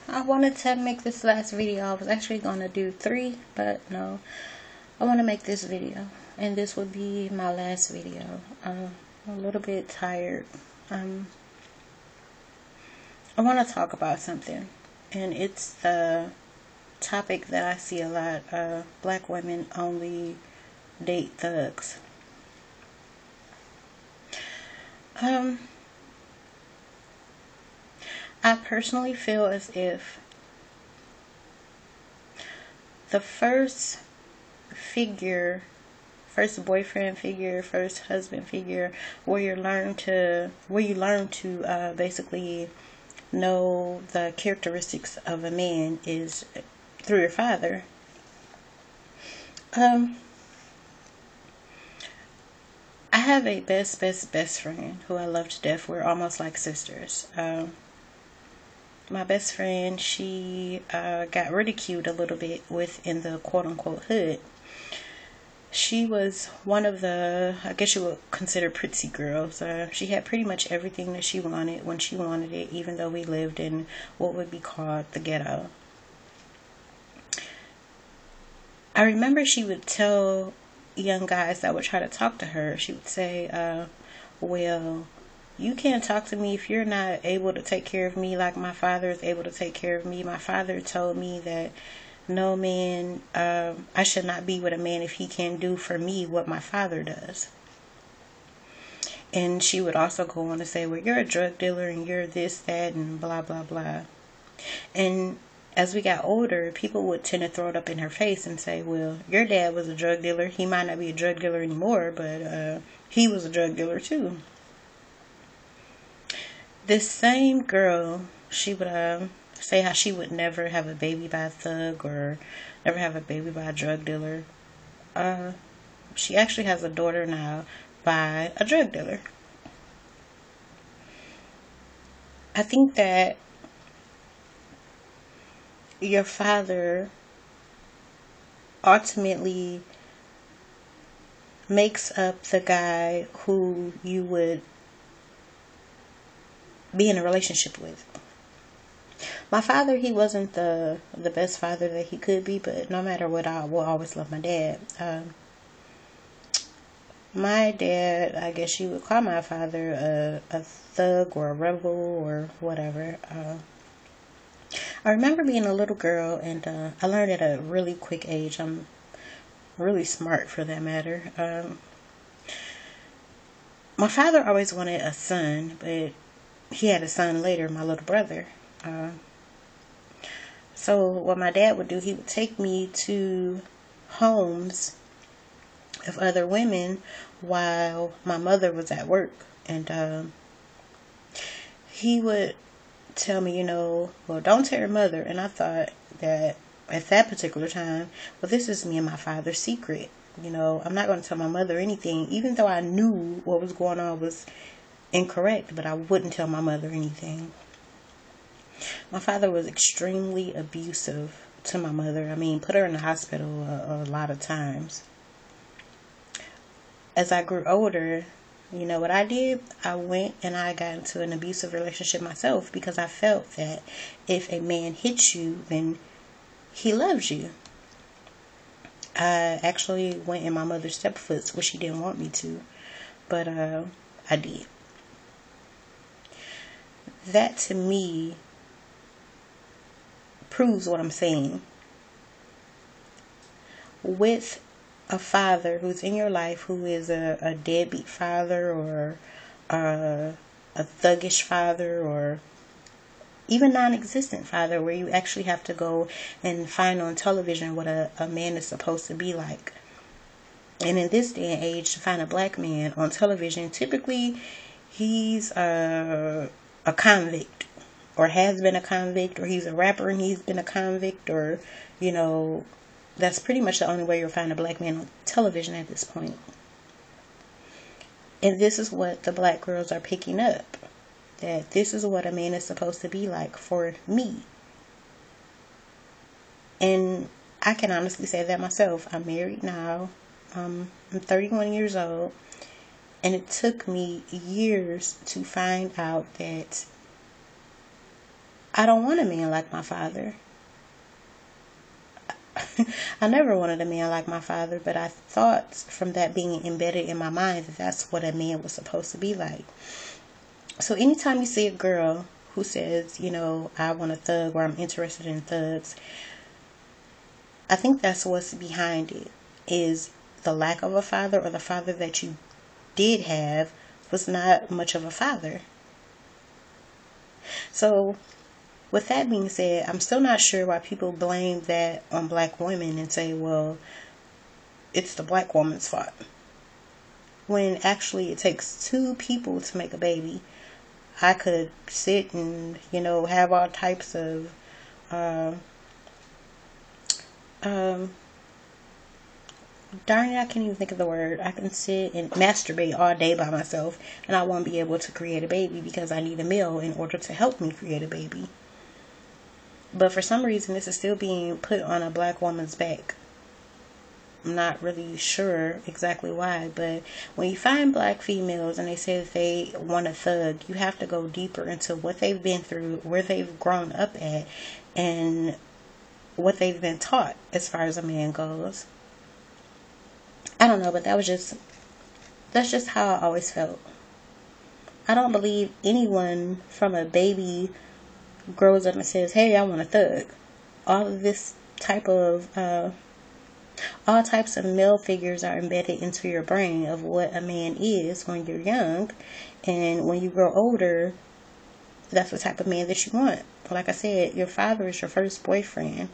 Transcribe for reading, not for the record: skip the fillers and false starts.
I wanted to make this last video. I was actually gonna do 3, but no, I want to make this video, and this will be my last video. I'm a little bit tired. I want to talk about something, and it's the topic that I see a lot. Black women only date thugs. I personally feel as if the first boyfriend figure, first husband figure, where you learn to basically know the characteristics of a man is through your father. I have a best friend who I love to death. We're almost like sisters. My best friend, she got ridiculed a little bit within the quote-unquote hood. She was one of the, I guess you would consider, prissy girls. She had pretty much everything that she wanted when she wanted it, even though we lived in what would be called the ghetto. I remember she would tell young guys that would try to talk to her, she would say, well, you can't talk to me if you're not able to take care of me like my father is able to take care of me. My father told me that no man, I should not be with a man if he can do for me what my father does. And she would also go on to say, well, you're a drug dealer and you're this, that, and blah, blah, blah. And as we got older, people would tend to throw it up in her face and say, well, your dad was a drug dealer. He might not be a drug dealer anymore, but he was a drug dealer too. This same girl, she would say how she would never have a baby by a thug or never have a baby by a drug dealer. She actually has a daughter now by a drug dealer. I think that your father ultimately makes up the guy who you would be in a relationship with. My father, he wasn't the best father that he could be, but no matter what, I will always love my dad. My dad, I guess you would call my father a thug or a rebel or whatever. I remember being a little girl, and I learned at a really quick age. I'm really smart for that matter. My father always wanted a son, but he had a son later, my little brother. So what my dad would do, he would take me to homes of other women while my mother was at work. And he would tell me, well, don't tell your mother. And I thought that at that particular time, well, this is me and my father's secret. I'm not going to tell my mother anything, even though I knew what was going on was incorrect, but I wouldn't tell my mother anything. My father was extremely abusive to my mother. I mean, put her in the hospital a lot of times. As I grew older, you know what I did? I went and I got into an abusive relationship myself because I felt that if a man hits you, then he loves you. I actually went in my mother's stepfoot, which she didn't want me to, but I did. That to me proves what I'm saying. With a father who's in your life who is a deadbeat father or a thuggish father or even non-existent father, where you actually have to go and find on television what a man is supposed to be like. And in this day and age, to find a black man on television, typically he's a convict, or has been a convict, or he's a rapper and he's been a convict, or that's pretty much the only way you'll find a black man on television at this point. And this is what the black girls are picking up, that this is what a man is supposed to be like for me. And I can honestly say that myself. I'm married now. I'm 31 years old. And it took me years to find out that I don't want a man like my father. I never wanted a man like my father, but I thought from that being embedded in my mind that that's what a man was supposed to be like. So anytime you see a girl who says, you know, I want a thug or I'm interested in thugs, I think that's what's behind it, is the lack of a father, or the father that you did have was not much of a father. So with that being said, I'm still not sure why people blame that on black women and say, well, it's the black woman's fault, when actually it takes two people to make a baby. I could sit and, you know, have all types of darn it, I can't even think of the word. I can sit and masturbate all day by myself and I won't be able to create a baby because I need a male in order to help me create a baby. But for some reason, this is still being put on a black woman's back. I'm not really sure exactly why, but when you find black females and they say that they want a thug, you have to go deeper into what they've been through, where they've grown up at, and what they've been taught as far as a man goes. I don't know, but that's just how I always felt. I don't believe anyone from a baby grows up and says, hey, I want a thug. All of this type of all types of male figures are embedded into your brain of what a man is when you're young, and when you grow older, that's the type of man that you want. Like I said, your father is your first boyfriend.